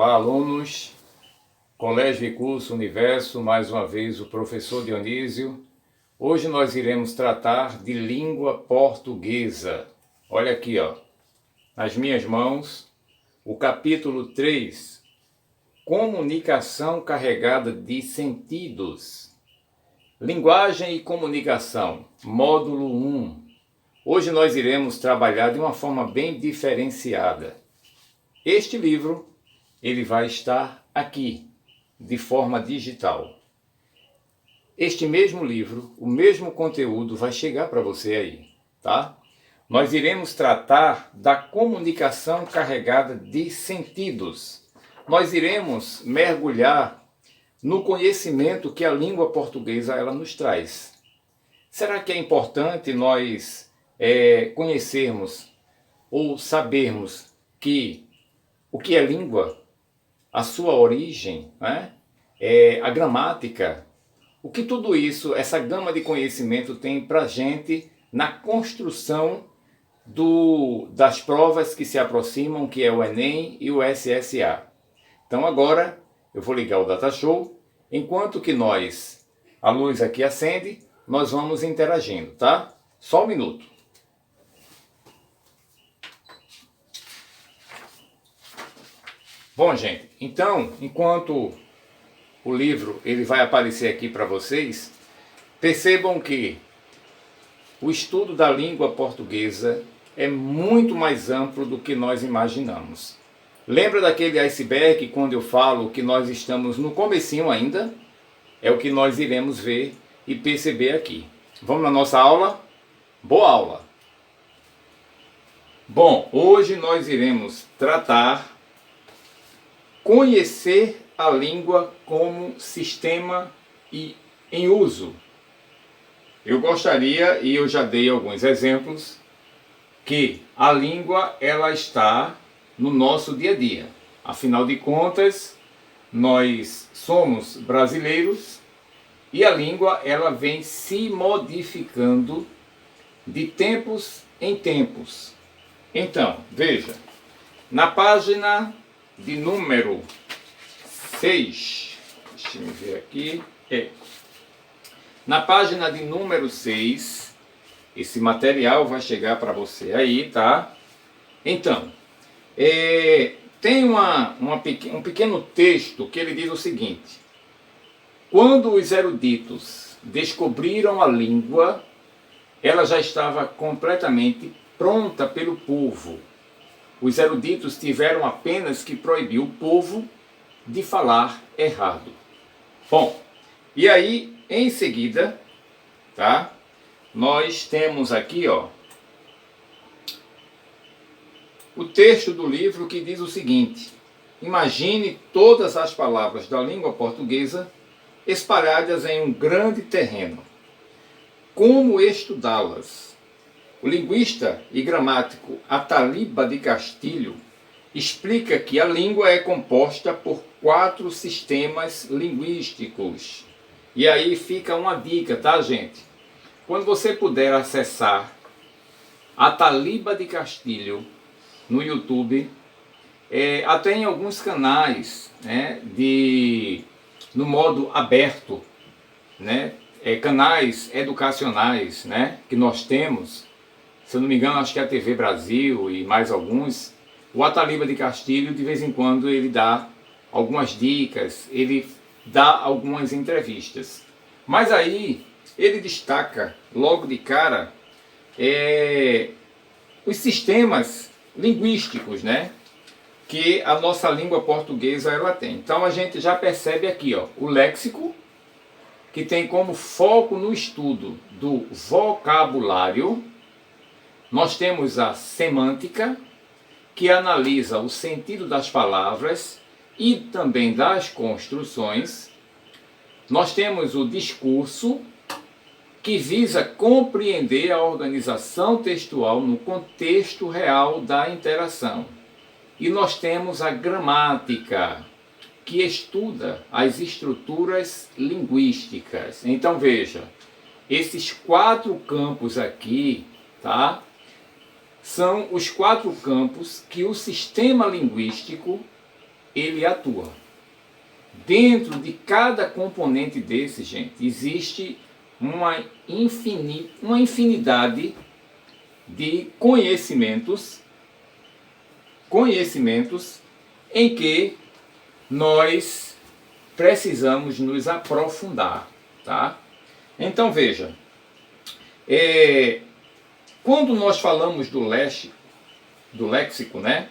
Olá, alunos, Colégio e Curso Universo, mais uma vez o professor Dionísio. Hoje nós iremos tratar de língua portuguesa. Olha aqui, ó, nas minhas mãos, o capítulo 3, Comunicação carregada de sentidos. Linguagem e comunicação, módulo 1. Hoje nós iremos trabalhar de uma forma bem diferenciada. Este livro, ele vai estar aqui, de forma digital. Este mesmo livro, o mesmo conteúdo vai chegar para você aí, tá? Nós iremos tratar da comunicação carregada de sentidos. Nós iremos mergulhar no conhecimento que a língua portuguesa ela nos traz. Será que é importante nós conhecermos ou sabermos o que é língua, a sua origem, né? A gramática, o que tudo isso, essa gama de conhecimento tem para a gente na construção das provas que se aproximam, que é o Enem e o SSA. Então agora eu vou ligar o Data Show, enquanto que a luz aqui acende, nós vamos interagindo, tá? Só um minuto. Bom, gente, então, enquanto o livro ele vai aparecer aqui para vocês, percebam que o estudo da língua portuguesa é muito mais amplo do que nós imaginamos. Lembra daquele iceberg quando eu falo que nós estamos no comecinho ainda? É o que nós iremos ver e perceber aqui. Vamos na nossa aula? Boa aula! Bom, hoje nós iremos tratar conhecer a língua como sistema e em uso. Eu gostaria, e eu já dei alguns exemplos, que a língua ela está no nosso dia a dia. Afinal de contas, nós somos brasileiros e a língua ela vem se modificando de tempos em tempos. Então, veja, na página de número 6, deixa eu ver aqui, na página de número 6, esse material vai chegar para você aí, tá? Então, tem um pequeno texto que ele diz o seguinte: quando os eruditos descobriram a língua, ela já estava completamente pronta pelo povo. Os eruditos tiveram apenas que proibir o povo de falar errado. Bom, e aí, em seguida, tá? Nós temos aqui, ó, o texto do livro que diz o seguinte: imagine todas as palavras da língua portuguesa espalhadas em um grande terreno. Como estudá-las? O linguista e gramático Ataliba de Castilho explica que a língua é composta por 4 sistemas linguísticos. E aí fica uma dica, tá, gente? Quando você puder acessar Ataliba de Castilho no YouTube, até em alguns canais, né, no modo aberto, né, canais educacionais, né, que nós temos. Se eu não me engano, acho que é a TV Brasil e mais alguns. O Ataliba de Castilho, de vez em quando, ele dá algumas dicas, ele dá algumas entrevistas. Mas aí, ele destaca, logo de cara, os sistemas linguísticos, né, que a nossa língua portuguesa ela tem. Então, a gente já percebe aqui, ó, o léxico, que tem como foco no estudo do vocabulário. Nós temos a semântica, que analisa o sentido das palavras e também das construções. Nós temos o discurso, que visa compreender a organização textual no contexto real da interação. E nós temos a gramática, que estuda as estruturas linguísticas. Então veja, esses 4 campos aqui, tá? São os 4 campos que o sistema linguístico ele atua. Dentro de cada componente desse, gente, existe uma infinidade de conhecimentos em que nós precisamos nos aprofundar, tá? Então veja, quando nós falamos do léxico, né?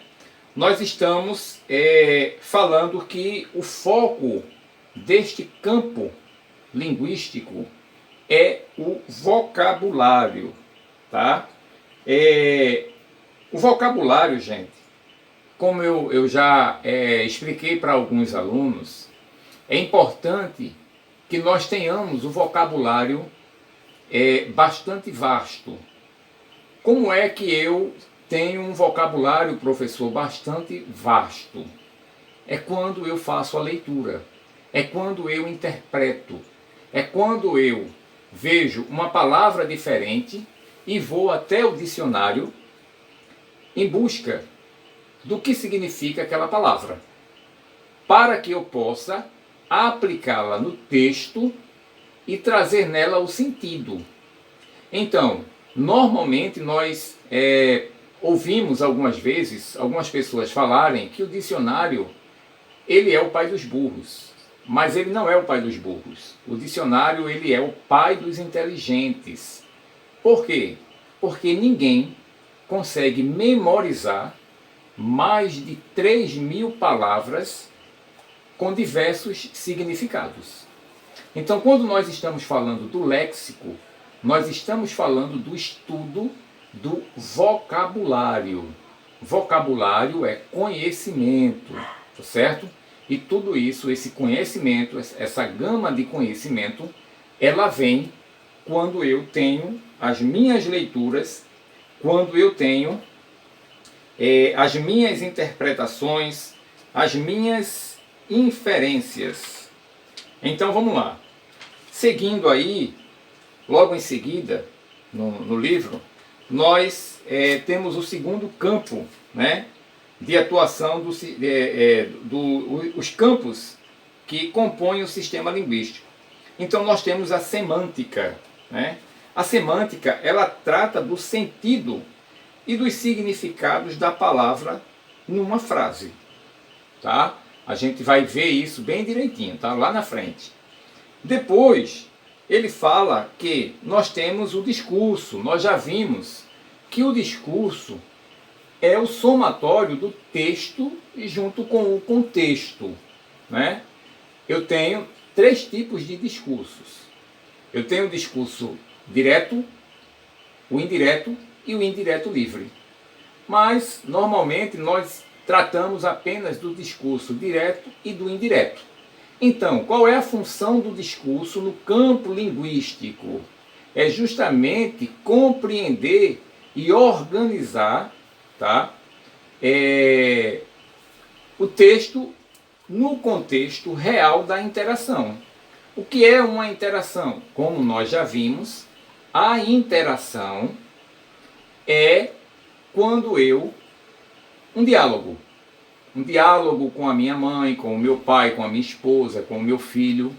Nós estamos falando que o foco deste campo linguístico é o vocabulário, tá? O vocabulário, gente, como eu já expliquei para alguns alunos, é importante que nós tenhamos o vocabulário bastante vasto. Como é que eu tenho um vocabulário, professor, bastante vasto? É quando eu faço a leitura, é quando eu interpreto, é quando eu vejo uma palavra diferente e vou até o dicionário em busca do que significa aquela palavra, para que eu possa aplicá-la no texto e trazer nela o sentido. Então, normalmente nós ouvimos algumas vezes algumas pessoas falarem que o dicionário ele é o pai dos burros, mas ele não é o pai dos burros. O dicionário ele é o pai dos inteligentes. Por quê? Porque ninguém consegue memorizar mais de 3.000 palavras com diversos significados. Então, quando nós estamos falando do léxico, nós estamos falando do estudo do vocabulário. Vocabulário é conhecimento, tá certo? E tudo isso, esse conhecimento, essa gama de conhecimento, ela vem quando eu tenho as minhas leituras, quando eu tenho as minhas interpretações, as minhas inferências. Então vamos lá. Seguindo aí, logo em seguida, no livro, nós temos o segundo campo, né, de atuação os campos que compõem o sistema linguístico. Então nós temos a semântica, né? A semântica, ela trata do sentido e dos significados da palavra numa frase, tá? A gente vai ver isso bem direitinho, tá? Lá na frente. Depois, ele fala que nós temos o discurso. Nós já vimos que o discurso é o somatório do texto junto com o contexto, né? Eu tenho 3 tipos de discursos. Eu tenho o discurso direto, o indireto e o indireto livre. Mas, normalmente, nós tratamos apenas do discurso direto e do indireto. Então, qual é a função do discurso no campo linguístico? É justamente compreender e organizar, tá, o texto no contexto real da interação. O que é uma interação? Como nós já vimos, a interação é quando um diálogo com a minha mãe, com o meu pai, com a minha esposa, com o meu filho,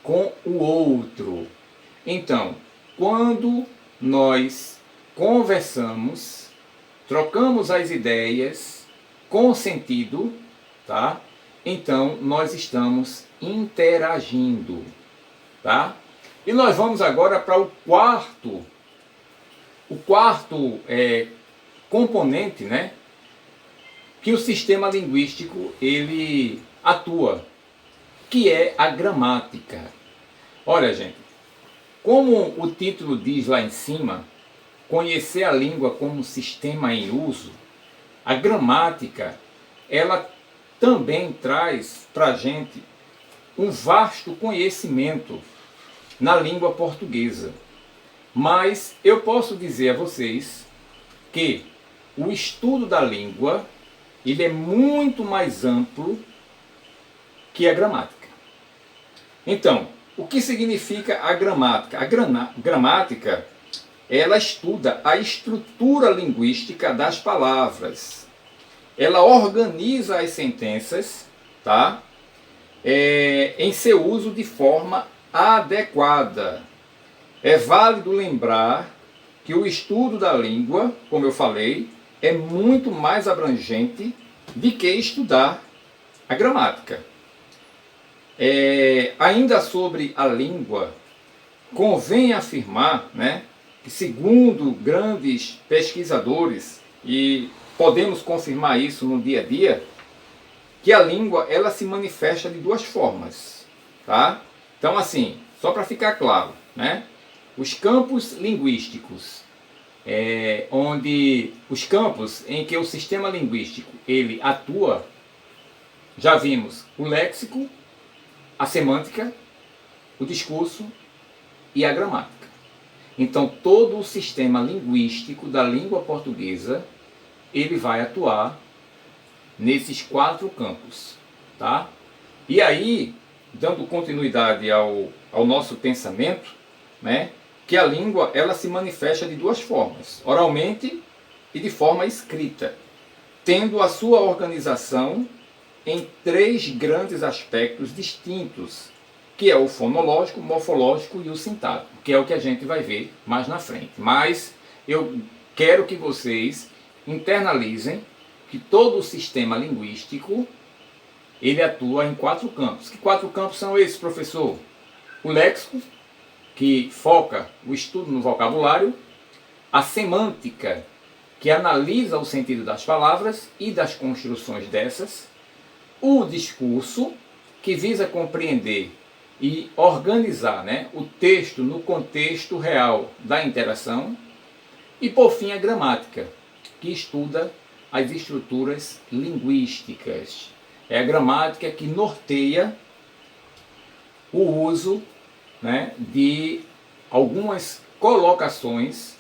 com o outro. Então, quando nós conversamos, trocamos as ideias com sentido, tá? Então, nós estamos interagindo, tá? E nós vamos agora para o quarto componente, né, que o sistema linguístico ele atua, que é a gramática. Olha, gente, como o título diz lá em cima, conhecer a língua como sistema em uso, a gramática, ela também traz para a gente um vasto conhecimento na língua portuguesa. Mas eu posso dizer a vocês que o estudo da língua ele é muito mais amplo que a gramática. Então, o que significa a gramática? A gramática, ela estuda a estrutura linguística das palavras. Ela organiza as sentenças tá? Em seu uso de forma adequada. É válido lembrar que o estudo da língua, como eu falei, é muito mais abrangente do que estudar a gramática. Ainda sobre a língua, convém afirmar, né, que segundo grandes pesquisadores, e podemos confirmar isso no dia a dia, que a língua ela se manifesta de duas formas, tá? Então assim, só para ficar claro, né? Os campos linguísticos, onde os campos em que o sistema linguístico ele atua, já vimos o léxico, a semântica, o discurso e a gramática. Então todo o sistema linguístico da língua portuguesa ele vai atuar nesses 4 campos, tá? E aí, dando continuidade ao nosso pensamento, né, que a língua ela se manifesta de duas formas, oralmente e de forma escrita, tendo a sua organização em 3 grandes aspectos distintos, que é o fonológico, o morfológico e o sintático, que é o que a gente vai ver mais na frente. Mas eu quero que vocês internalizem que todo o sistema linguístico ele atua em 4 campos. Que 4 campos são esses, professor? O léxico, que foca o estudo no vocabulário, a semântica, que analisa o sentido das palavras e das construções dessas, o discurso, que visa compreender e organizar, né, o texto no contexto real da interação, e por fim a gramática, que estuda as estruturas linguísticas. É a gramática que norteia o uso, né, de algumas colocações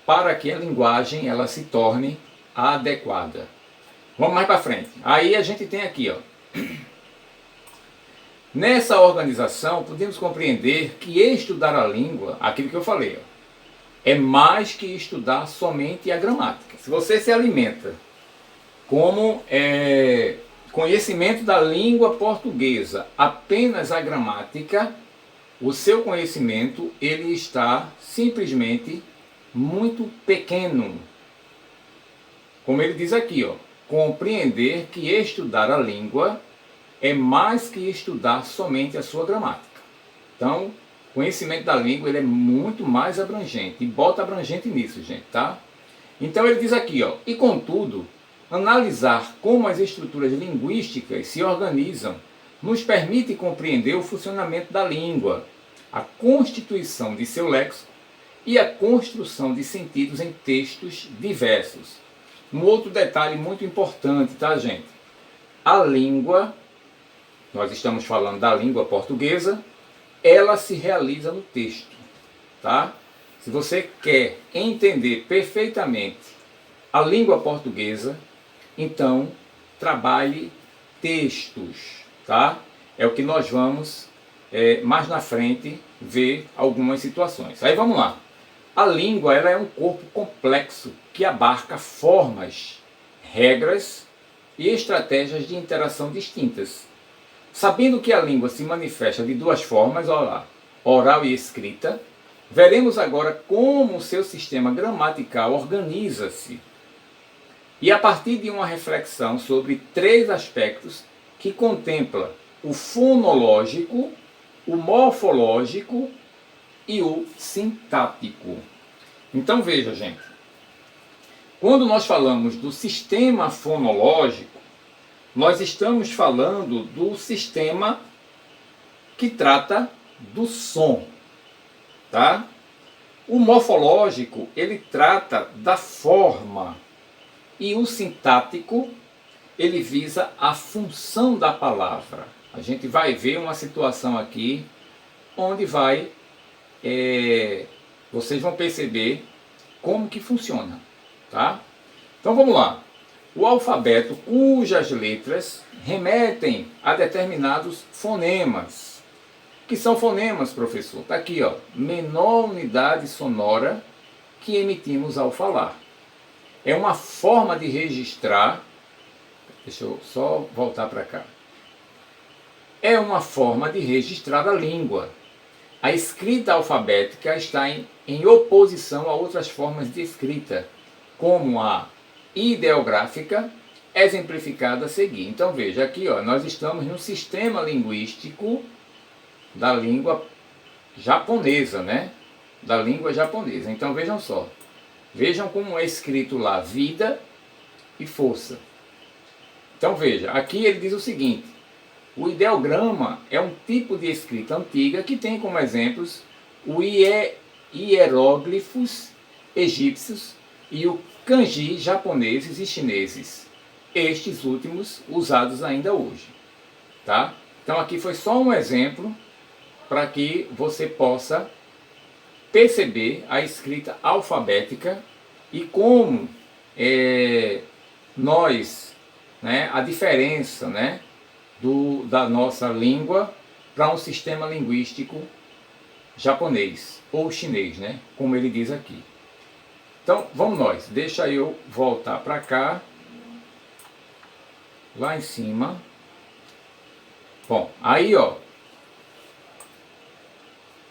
para que a linguagem ela se torne adequada. Vamos mais para frente. Aí a gente tem aqui, ó. Nessa organização, podemos compreender que estudar a língua, aquilo que eu falei, ó, é mais que estudar somente a gramática. Se você se alimenta como conhecimento da língua portuguesa, apenas a gramática, o seu conhecimento ele está simplesmente muito pequeno. Como ele diz aqui, ó, compreender que estudar a língua é mais que estudar somente a sua gramática. Então, o conhecimento da língua ele é muito mais abrangente. E bota abrangente nisso, gente, tá? Então ele diz aqui, ó, e contudo, analisar como as estruturas linguísticas se organizam nos permite compreender o funcionamento da língua, a constituição de seu léxico e a construção de sentidos em textos diversos. Um outro detalhe muito importante, tá, gente? A língua, nós estamos falando da língua portuguesa, ela se realiza no texto, tá? Se você quer entender perfeitamente a língua portuguesa, então trabalhe textos, tá? É o que nós vamos mais na frente ver algumas situações. Aí vamos lá. A língua ela é um corpo complexo que abarca formas, regras e estratégias de interação distintas. Sabendo que a língua se manifesta de duas formas, olha lá, oral e escrita, veremos agora como o seu sistema gramatical organiza-se. E a partir de uma reflexão sobre 3 aspectos que contempla o fonológico, o morfológico e o sintático. Então veja, gente, quando nós falamos do sistema fonológico, nós estamos falando do sistema que trata do som, tá? O morfológico, ele trata da forma, e o sintático, ele visa a função da palavra. A gente vai ver uma situação aqui onde vocês vão perceber como que funciona, tá? Então vamos lá. O alfabeto cujas letras remetem a determinados fonemas. O que são fonemas, professor? Está aqui, ó, menor unidade sonora que emitimos ao falar. É uma forma de registrar, deixa eu só voltar para cá. é uma forma de registrar a língua. A escrita alfabética está em oposição a outras formas de escrita, como a ideográfica, exemplificada a seguir. Então veja aqui, ó, nós estamos no sistema linguístico da língua japonesa, né? Da língua japonesa. Então vejam só. Vejam como é escrito lá, vida e força. Então veja, aqui ele diz o seguinte: o ideograma é um tipo de escrita antiga que tem como exemplos o hieróglifos egípcios e o kanji japoneses e chineses, estes últimos usados ainda hoje. Tá? Então aqui foi só um exemplo para que você possa perceber a escrita alfabética e como nós, né, a diferença, né, da nossa língua para um sistema linguístico japonês ou chinês, né, como ele diz aqui. Então vamos nós, deixa eu voltar para cá, lá em cima. Bom, aí ó,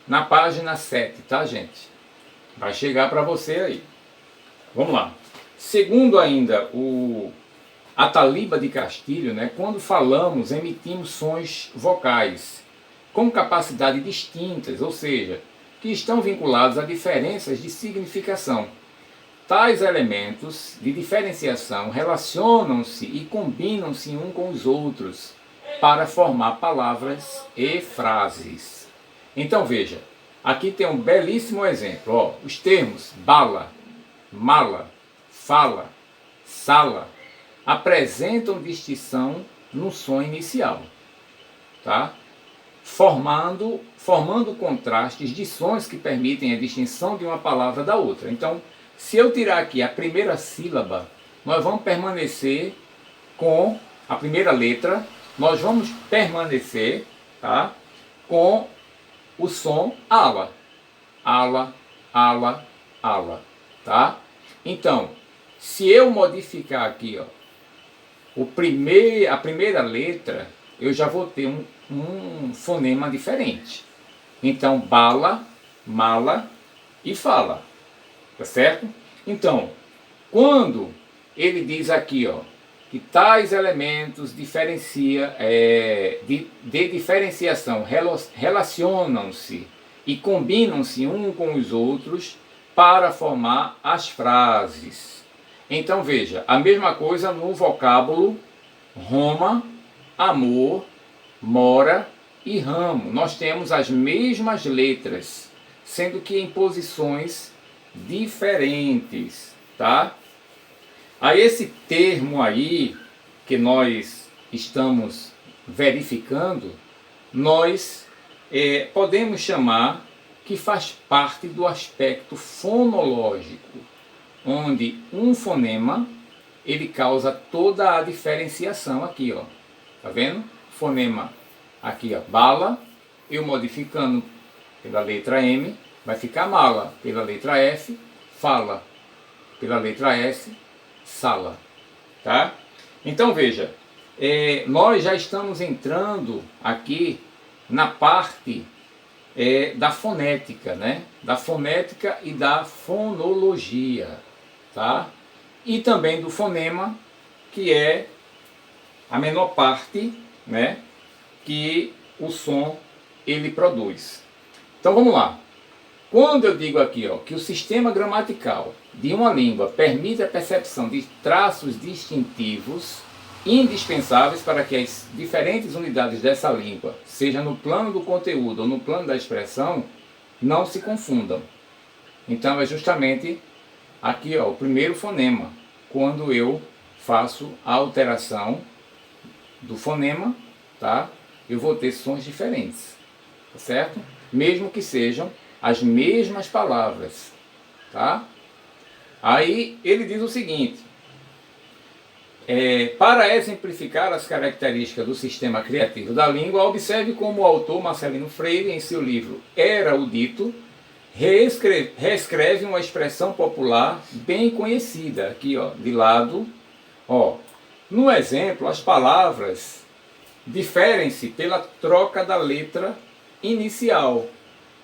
na página 7, tá gente? Vai chegar para você aí. Vamos lá. Segundo ainda o Ataliba de Castilho, né, quando falamos, emitimos sons vocais com capacidades distintas, ou seja, que estão vinculados a diferenças de significação. Tais elementos de diferenciação relacionam-se e combinam-se um com os outros para formar palavras e frases. Então veja, aqui tem um belíssimo exemplo. Ó, os termos bala, mala, fala, sala apresentam distinção no som inicial, tá? Formando contrastes de sons que permitem a distinção de uma palavra da outra. Então, se eu tirar aqui a primeira sílaba, nós vamos permanecer com a primeira letra, nós vamos permanecer, tá, com o som ala. Ala, ala, ala, tá? Então, se eu modificar aqui, ó, a primeira letra, eu já vou ter um fonema diferente. Então, bala, mala e fala. Tá certo? Então, quando ele diz aqui, ó, que tais elementos de diferenciação relacionam-se e combinam-se um com os outros para formar as frases. Então veja, a mesma coisa no vocábulo Roma, amor, mora e ramo. Nós temos as mesmas letras, sendo que em posições diferentes, tá? A esse termo aí que nós estamos verificando, nós podemos chamar que faz parte do aspecto fonológico, onde um fonema ele causa toda a diferenciação aqui, ó. Tá vendo? Fonema aqui, ó, bala, eu modificando pela letra M, vai ficar mala pela letra F, fala pela letra S, sala, tá? Então veja, nós já estamos entrando aqui na parte da fonética, né? Da fonética e da fonologia, tá? E também do fonema, que é a menor parte, né, que o som ele produz. Então vamos lá. Quando eu digo aqui, ó, que o sistema gramatical de uma língua permite a percepção de traços distintivos indispensáveis para que as diferentes unidades dessa língua, seja no plano do conteúdo ou no plano da expressão, não se confundam. Então é justamente aqui, ó, o primeiro fonema, quando eu faço a alteração do fonema, tá? Eu vou ter sons diferentes, tá certo? Mesmo que sejam as mesmas palavras, tá? Aí ele diz o seguinte: para exemplificar as características do sistema criativo da língua, observe como o autor Marcelino Freire, em seu livro Era o Dito, reescreve uma expressão popular bem conhecida, aqui ó, de lado, ó. No exemplo, as palavras diferem-se pela troca da letra inicial,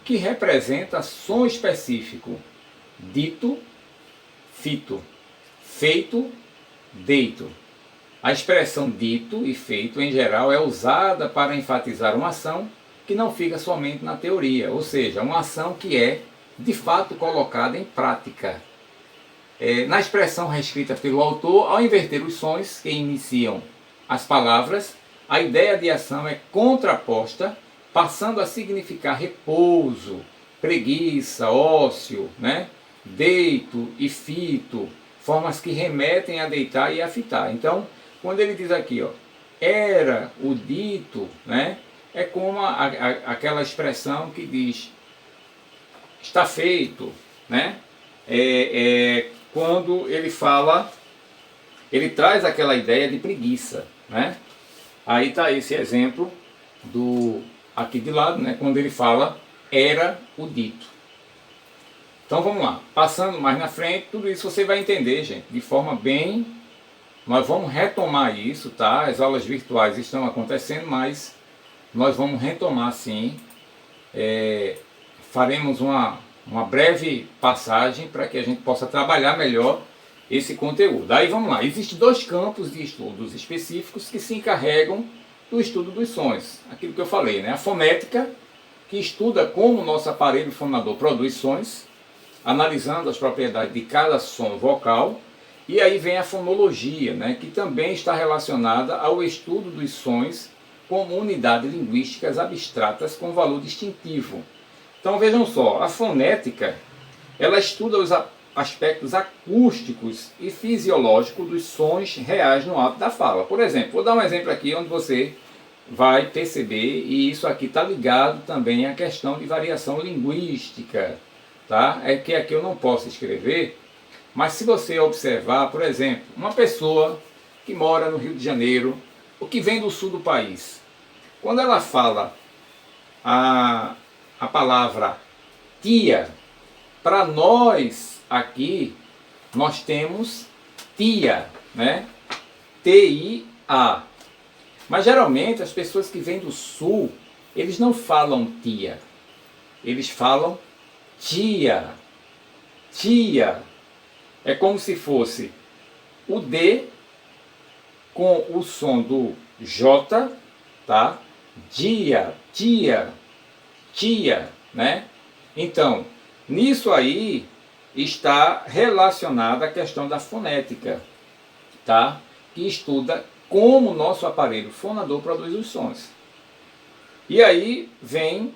que representa som específico: dito, fito, feito, deito. A expressão dito e feito, em geral, é usada para enfatizar uma ação que não fica somente na teoria, ou seja, uma ação que é, de fato, colocada em prática. Na expressão reescrita pelo autor, ao inverter os sons que iniciam as palavras, a ideia de ação é contraposta, passando a significar repouso, preguiça, ócio, né? Deito e fito, formas que remetem a deitar e a fitar. Então, quando ele diz aqui, ó, era o dito, né? É como aquela expressão que diz está feito, né? Quando ele fala, ele traz aquela ideia de preguiça, né? Aí está esse exemplo aqui de lado, né? Quando ele fala era o dito. Então vamos lá, passando mais na frente, tudo isso você vai entender, gente, de forma bem. Nós vamos retomar isso, tá? As aulas virtuais estão acontecendo, mas nós vamos retomar sim. Faremos uma breve passagem para que a gente possa trabalhar melhor esse conteúdo. Aí vamos lá, existem dois campos de estudos específicos que se encarregam do estudo dos sons. Aquilo que eu falei, né? A fonética, que estuda como o nosso aparelho fonador produz sons, analisando as propriedades de cada som vocal. E aí vem a fonologia, né? Que também está relacionada ao estudo dos sons como unidades linguísticas abstratas com valor distintivo. Então vejam só, a fonética, ela estuda os aspectos acústicos e fisiológicos dos sons reais no ato da fala. Por exemplo, vou dar um exemplo aqui onde você vai perceber, e isso aqui está ligado também à questão de variação linguística, tá? É que aqui eu não posso escrever, mas se você observar, por exemplo, uma pessoa que mora no Rio de Janeiro, ou que vem do sul do país, quando ela fala a palavra tia, para nós aqui, nós temos tia, né? T-I-A. Mas geralmente as pessoas que vêm do sul, eles não falam tia, eles falam tia. Tia. É como se fosse o D com o som do J, tá? Dia, tia, tia, né? Então, nisso aí está relacionada a questão da fonética, tá? Que estuda como o nosso aparelho fonador produz os sons. E aí vem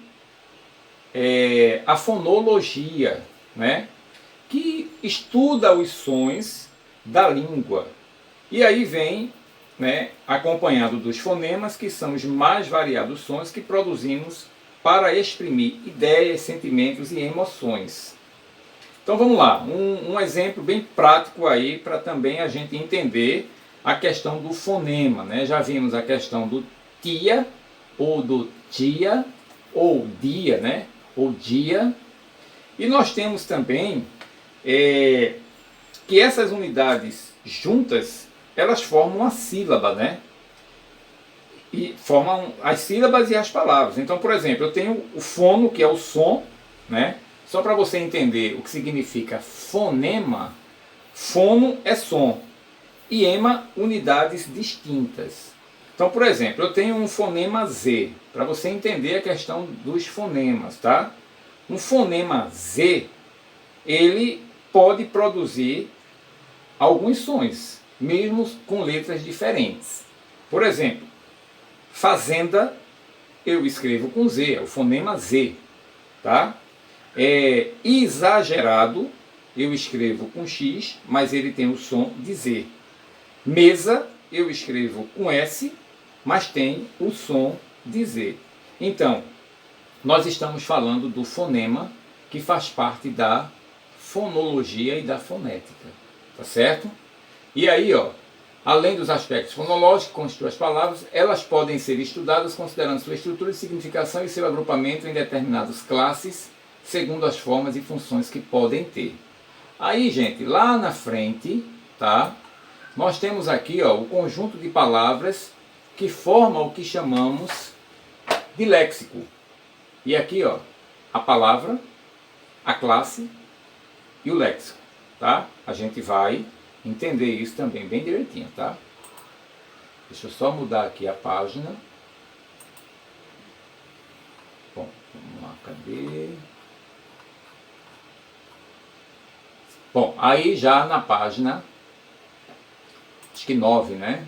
a fonologia, né? Que estuda os sons da língua. E aí vem, né, acompanhado dos fonemas, que são os mais variados sons que produzimos para exprimir ideias, sentimentos e emoções. Então vamos lá, um exemplo bem prático aí para também a gente entender a questão do fonema, né? Já vimos a questão do tia, ou do tia, ou dia, né? Ou dia. E nós temos também que essas unidades juntas, elas formam uma sílaba, né? E formam as sílabas e as palavras. Então, por exemplo, eu tenho o fono, que é o som, né? Só para você entender o que significa fonema, fono é som e ema, unidades distintas. Então, por exemplo, eu tenho um fonema Z, para você entender a questão dos fonemas, tá? Um fonema Z, ele pode produzir alguns sons, mesmo com letras diferentes. Por exemplo, fazenda, eu escrevo com Z, é o fonema Z, tá? Exagerado, eu escrevo com X, mas ele tem o som de Z. Mesa, eu escrevo com S, mas tem o som de Z. Então, nós estamos falando do fonema, que faz parte da fonologia e da fonética, tá certo? E aí, ó, além dos aspectos fonológicos que constituem as palavras, elas podem ser estudadas considerando sua estrutura e significação e seu agrupamento em determinadas classes, segundo as formas e funções que podem ter. Aí, gente, lá na frente, tá? Nós temos aqui, ó, o conjunto de palavras que forma o que chamamos de léxico. E aqui, ó, a palavra, a classe e o léxico, tá? A gente vai entender isso também bem direitinho, tá? Deixa eu só mudar aqui a página. Bom, vamos lá, cadê? Bom, aí já na página, acho que 9, né?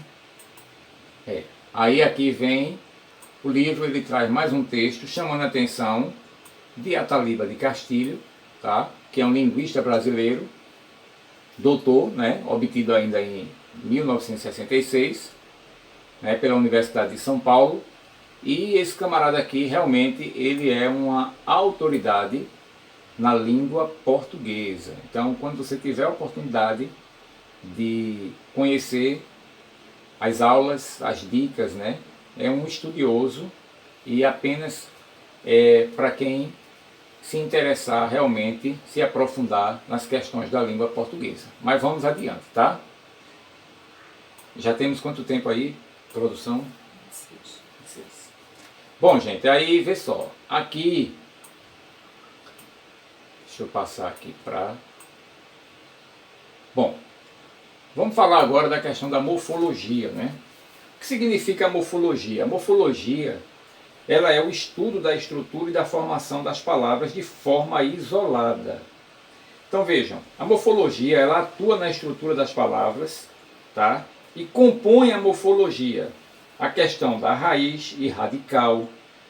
Aí aqui vem o livro, ele traz mais um texto chamando a atenção de Ataliba de Castilho, tá? Que é um linguista brasileiro, doutor, né? Obtido ainda em 1966, né? Pela Universidade de São Paulo. E esse camarada aqui, realmente, ele é uma autoridade na língua portuguesa. Então, quando você tiver a oportunidade de conhecer as aulas, as dicas, né? É um estudioso e apenas para quem se interessar realmente, se aprofundar nas questões da língua portuguesa. Mas vamos adiante, tá? Já temos quanto tempo aí, produção? 6. Bom, gente, aí vê só. Aqui, deixa eu passar aqui para... Bom, vamos falar agora da questão da morfologia, né? O que significa a morfologia? A morfologia, ela é o estudo da estrutura e da formação das palavras de forma isolada. Então vejam, a morfologia, ela atua na estrutura das palavras, tá? E compõe a morfologia, a questão da raiz e radical,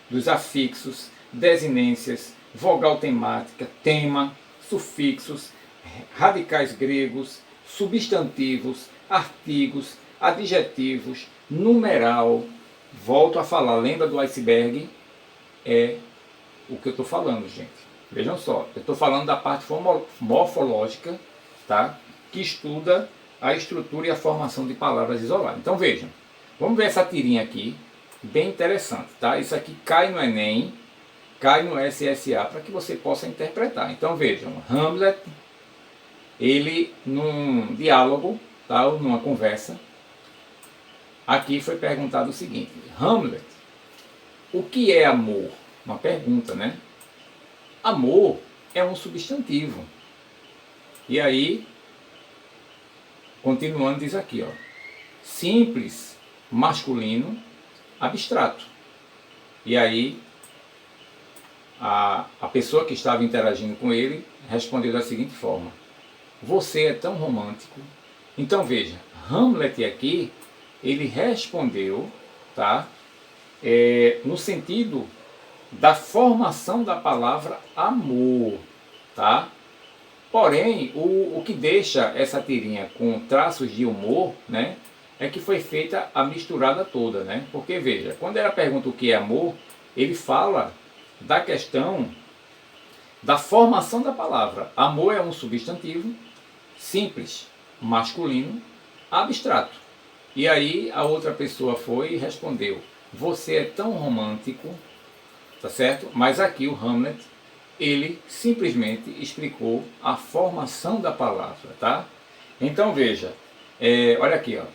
dos afixos, desinências, vogal temática, tema, sufixos, radicais gregos, substantivos, artigos, adjetivos, numeral. Volto a falar, lembra do iceberg? É o que eu estou falando, gente. Vejam só, eu estou falando da parte morfológica, tá? Que estuda a estrutura e a formação de palavras isoladas. Então vejam, vamos ver essa tirinha aqui, bem interessante, tá? Isso aqui cai no Enem, cai no SSA, para que você possa interpretar. Então vejam, Hamlet, ele num diálogo, tá? Ou numa conversa, aqui foi perguntado o seguinte: Hamlet, o que é amor? Uma pergunta, né? Amor é um substantivo. E aí, continuando, diz aqui, ó, simples, masculino, abstrato. E aí, a pessoa que estava interagindo com ele respondeu da seguinte forma: você é tão romântico. Então veja, Hamlet aqui, ele respondeu, tá? No sentido da formação da palavra amor, tá? Porém, o que deixa essa tirinha com traços de humor, né, é que foi feita a misturada toda, né? Porque veja, quando ela pergunta o que é amor, ele fala da questão da formação da palavra. Amor é um substantivo simples, masculino, abstrato. E aí a outra pessoa foi e respondeu: você é tão romântico, tá certo? Mas aqui o Hamlet, ele simplesmente explicou a formação da palavra, tá? Então veja, olha aqui, ó.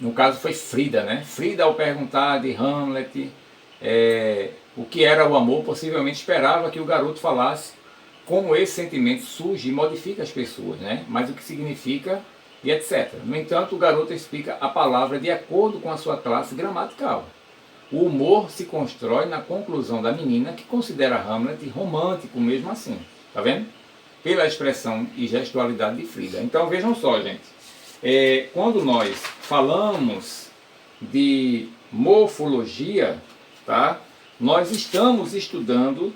No caso foi Frida, né? Frida, ao perguntar de Hamlet o que era o amor, possivelmente esperava que o garoto falasse como esse sentimento surge e modifica as pessoas, né? Mas o que significa e etc. No entanto, o garoto explica a palavra de acordo com a sua classe gramatical. O humor se constrói na conclusão da menina, que considera Hamlet romântico mesmo assim. Tá vendo? Pela expressão e gestualidade de Frida. Então vejam só, gente. Quando nós falamos de morfologia, tá? Nós estamos estudando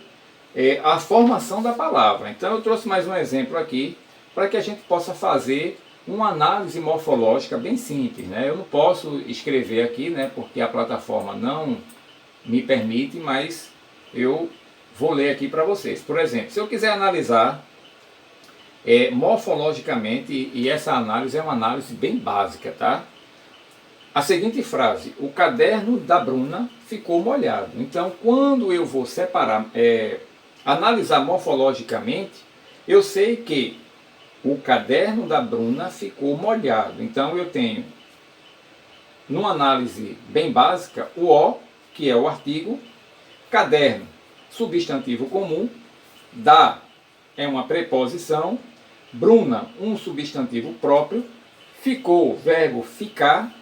a formação da palavra. Então eu trouxe mais um exemplo aqui para que a gente possa fazer uma análise morfológica bem simples, né? Eu não posso escrever aqui, né, porque a plataforma não me permite, mas eu vou ler aqui para vocês. Por exemplo, se eu quiser analisar morfologicamente, e essa análise é uma análise bem básica, tá? A seguinte frase: o caderno da Bruna ficou molhado. Então, quando eu vou separar, analisar morfologicamente, eu sei que o caderno da Bruna ficou molhado. Então eu tenho numa análise bem básica, o O, que é o artigo, caderno, substantivo comum, da é uma preposição, Bruna, um substantivo próprio, ficou, verbo ficar,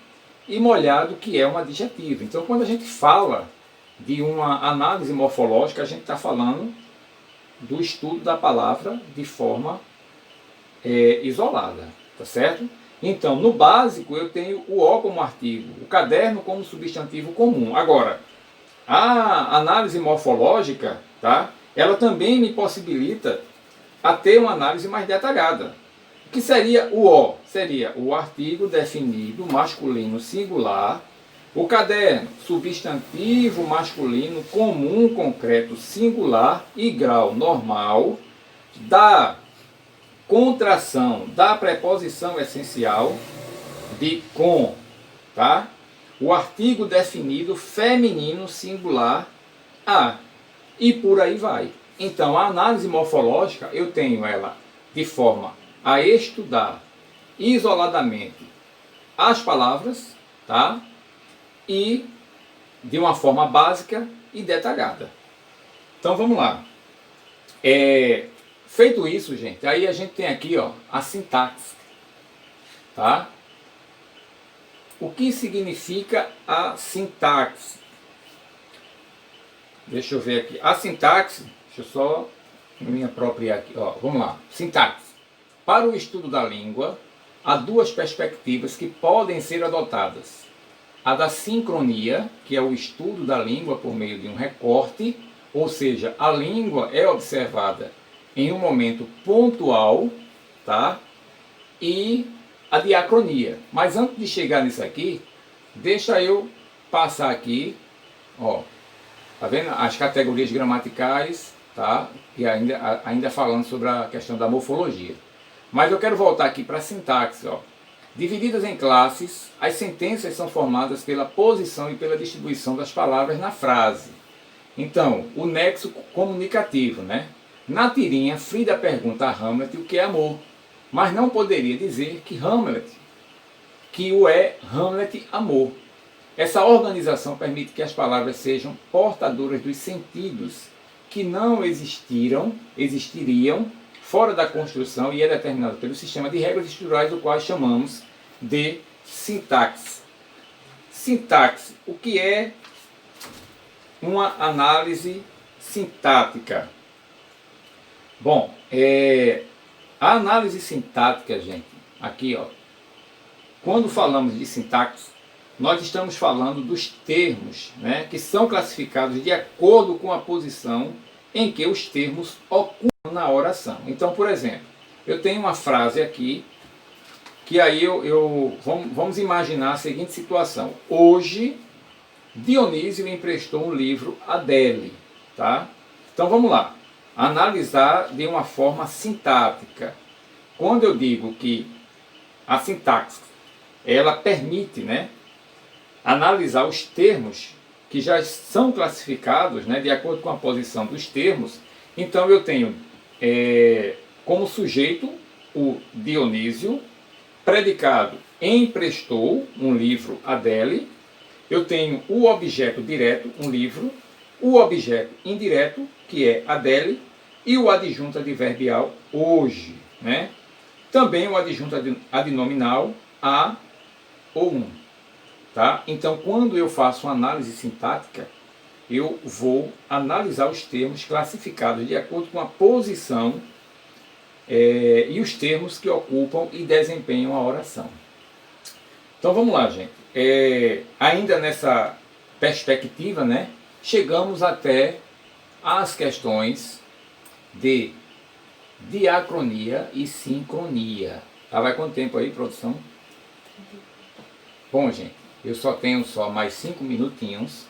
e molhado, que é um adjetivo. Então, quando a gente fala de uma análise morfológica, a gente está falando do estudo da palavra de forma isolada, tá certo? Então, no básico, eu tenho o O como artigo, o caderno como substantivo comum. Agora, a análise morfológica, tá? Ela também me possibilita a ter uma análise mais detalhada. O que seria o O? Seria o artigo definido masculino singular, o caderno substantivo masculino comum concreto singular e grau normal, da contração da preposição essencial de com, tá? O artigo definido feminino singular a, e por aí vai. Então, a análise morfológica, eu tenho ela de forma a estudar isoladamente as palavras, tá? E de uma forma básica e detalhada. Então, vamos lá. Feito isso, gente, aí a gente tem aqui, ó, a sintaxe, tá? O que significa a sintaxe? Deixa eu ver aqui. A sintaxe, deixa eu só me apropriar aqui, ó, vamos lá. Sintaxe. Para o estudo da língua, há duas perspectivas que podem ser adotadas. A da sincronia, que é o estudo da língua por meio de um recorte, ou seja, a língua é observada em um momento pontual, tá? E a diacronia. Mas antes de chegar nisso aqui, deixa eu passar aqui, ó, tá vendo? As categorias gramaticais, tá? E ainda falando sobre a questão da morfologia. Mas eu quero voltar aqui para a sintaxe, ó. Divididas em classes, as sentenças são formadas pela posição e pela distribuição das palavras na frase. Então, o nexo comunicativo, né? Na tirinha, Frida pergunta a Hamlet o que é amor, mas não poderia dizer que o é Hamlet amor. Essa organização permite que as palavras sejam portadoras dos sentidos que não existiriam fora da construção e é determinado pelo sistema de regras estruturais, do qual chamamos de sintaxe. Sintaxe, o que é uma análise sintática? Bom, a análise sintática, gente, aqui, ó, quando falamos de sintaxe, nós estamos falando dos termos, né, que são classificados de acordo com a posição em que os termos ocupam na oração. Então, por exemplo, eu tenho uma frase aqui, que aí vamos imaginar a seguinte situação. Hoje, Dionísio emprestou um livro a Adele, tá? Então, vamos lá. Analisar de uma forma sintática. Quando eu digo que a sintaxe, ela permite, né, analisar os termos que já são classificados, né, de acordo com a posição dos termos, então eu tenho como sujeito o Dionísio, predicado emprestou um livro a Adele, eu tenho o objeto direto, um livro, o objeto indireto, que é Adele, e o adjunto adverbial, hoje, né? Também o adjunto adnominal, a ou um. Tá? Então, quando eu faço uma análise sintática, eu vou analisar os termos classificados de acordo com a posição e os termos que ocupam e desempenham a oração. Então, vamos lá, gente. Ainda nessa perspectiva, né, chegamos até as questões de diacronia e sincronia. Tá? Vai quanto tempo aí, produção? Bom, gente, eu só tenho mais 5 minutinhos,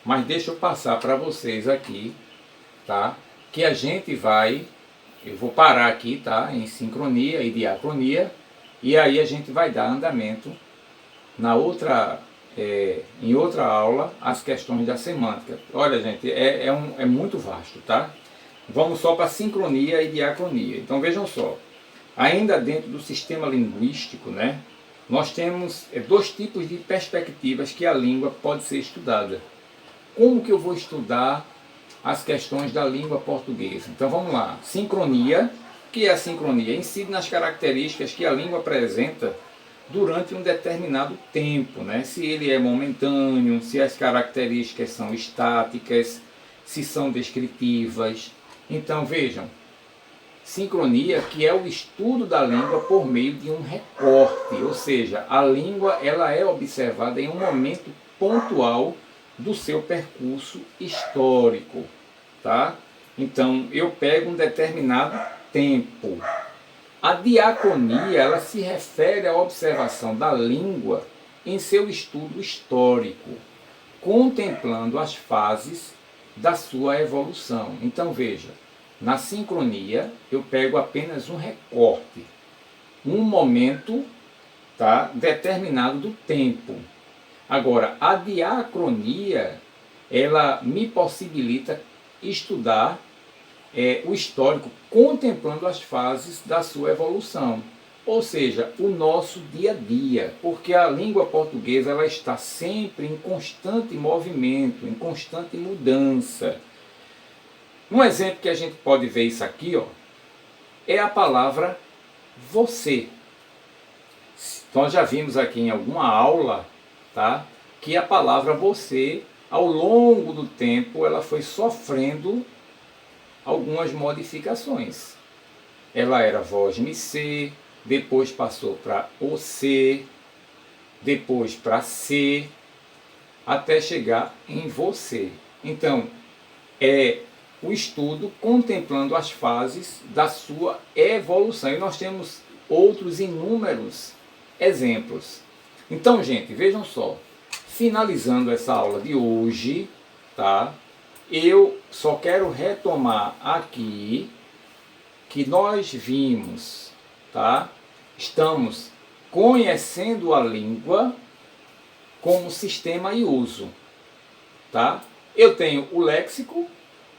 mas deixa eu passar para vocês aqui, tá? Que a gente eu vou parar aqui, tá? Em sincronia e diacronia, e aí a gente vai dar andamento em outra aula, as questões da semântica. Olha, gente, é muito vasto, tá? Vamos só para sincronia e diacronia. Então vejam só, ainda dentro do sistema linguístico, né? nós temos dois tipos de perspectivas que a língua pode ser estudada. Como que eu vou estudar as questões da língua portuguesa? Então vamos lá. Sincronia, que é a sincronia? Incide nas características que a língua apresenta durante um determinado tempo, né? Se ele é momentâneo, se as características são estáticas, se são descritivas. Então vejam, sincronia, que é o estudo da língua por meio de um recorte, ou seja, a língua ela é observada em um momento pontual do seu percurso histórico, tá? Então eu pego um determinado tempo. A diacronia, ela se refere à observação da língua em seu estudo histórico, contemplando as fases da sua evolução. Então veja, na sincronia eu pego apenas um recorte, um momento, tá, determinado do tempo. Agora, a diacronia, ela me possibilita estudar o histórico, contemplando as fases da sua evolução. Ou seja, o nosso dia a dia, porque a língua portuguesa ela está sempre em constante movimento, em constante mudança. Um exemplo que a gente pode ver isso aqui, ó, é a palavra você. Nós já vimos aqui em alguma aula, tá, que a palavra você, ao longo do tempo, ela foi sofrendo algumas modificações. Ela era voz me ser, depois passou para o ser, depois para ser, até chegar em você. Então, é o estudo contemplando as fases da sua evolução. E nós temos outros inúmeros exemplos. Então, gente, vejam só. Finalizando essa aula de hoje, tá? Eu só quero retomar aqui que nós vimos, tá? Estamos conhecendo a língua como sistema e uso, tá? Eu tenho o léxico,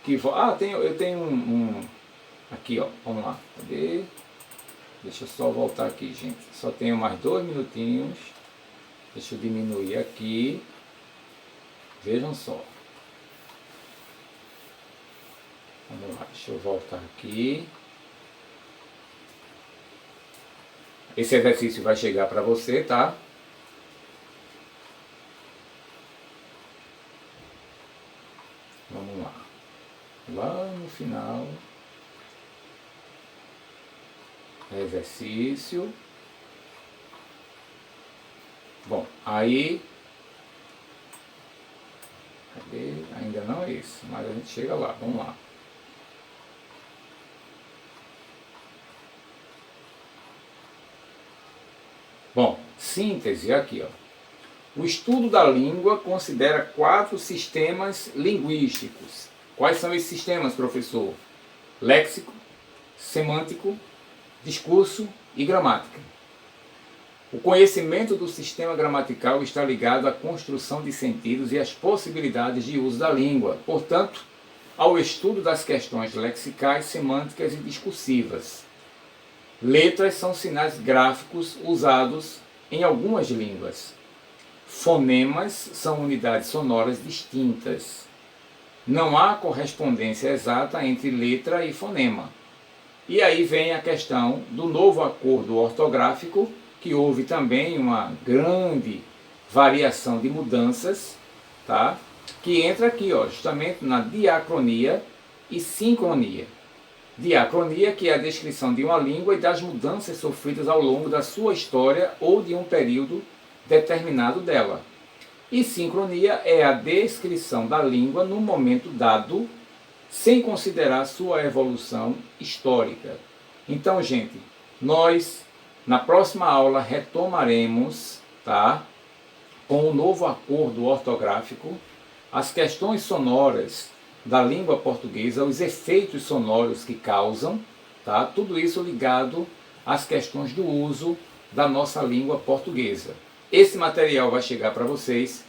que eu tenho aqui, ó, vamos lá, cadê? Deixa eu só voltar aqui, gente. Só tenho mais 2 minutinhos. Deixa eu diminuir aqui. Vejam só. Vamos lá, deixa eu voltar aqui. Esse exercício vai chegar para você, tá? Vamos lá. Lá no final. Exercício. Bom, aí... Cadê? Ainda não é isso, mas a gente chega lá. Vamos lá. Bom, síntese aqui, ó. O estudo da língua considera 4 sistemas linguísticos. Quais são esses sistemas, professor? Léxico, semântico, discurso e gramática. O conhecimento do sistema gramatical está ligado à construção de sentidos e às possibilidades de uso da língua, portanto, ao estudo das questões lexicais, semânticas e discursivas. Letras são sinais gráficos usados em algumas línguas. Fonemas são unidades sonoras distintas. Não há correspondência exata entre letra e fonema. E aí vem a questão do novo acordo ortográfico, que houve também uma grande variação de mudanças, tá? Que entra aqui, ó, justamente na diacronia e sincronia. Diacronia, que é a descrição de uma língua e das mudanças sofridas ao longo da sua história ou de um período determinado dela. E sincronia é a descrição da língua no momento dado, sem considerar sua evolução histórica. Então, gente, nós na próxima aula retomaremos, tá, com o novo acordo ortográfico, as questões sonoras da língua portuguesa, os efeitos sonoros que causam, tá, tudo isso ligado às questões do uso da nossa língua portuguesa. Esse material vai chegar para vocês.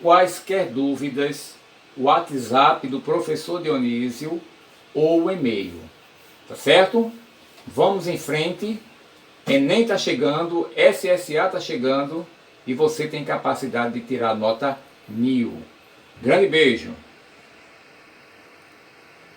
Quaisquer dúvidas, o WhatsApp do professor Dionísio ou o e-mail. Tá certo? Vamos em frente. Enem está chegando, SSA está chegando e você tem capacidade de tirar nota 1000. Grande beijo!